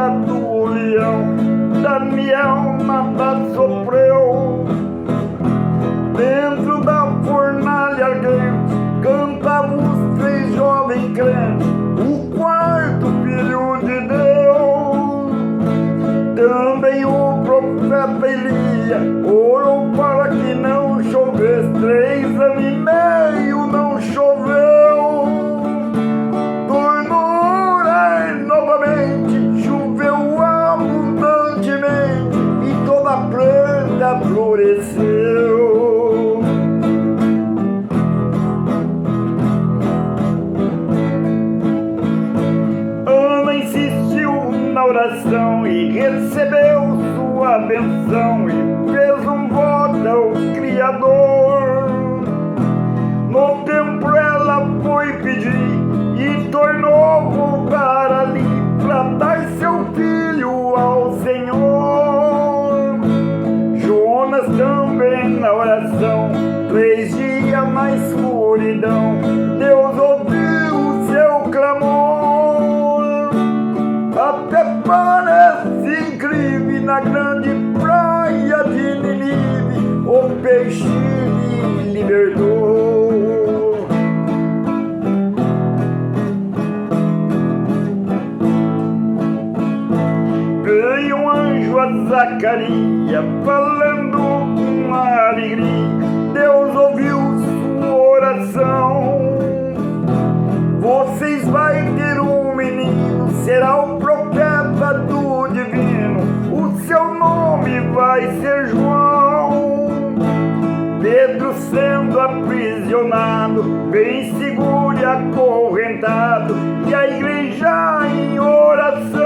boca do leão, Daniel nada sofreu. Dentro da fornalha ardente cantavam os 3 jovens crentes, o 4º filho de Deus. Também o profeta Elias orou para que não chovesse, 3 anos e meio não choveu. Tornou novamente, choveu abundantemente e toda a planta floresceu. Ana insistiu na oração e recebeu sua benção e fez um voto ao Criador. No templo ela foi pedir e tornou voltar ali para dar seu filho ao Senhor. Jonas também na oração, 3 dias na escuridão, Deus ouviu o seu clamor. Até parece incrível, na grande praia de Ninive o peixe me libertou. Veio um anjo a Zacarias falando com alegria, Deus ouviu sua oração. Vocês vão ter um menino, será o profeta do divino, o seu nome vai ser João. Pedro sendo aprisionado, bem seguro e acorrentado, e a igreja em oração.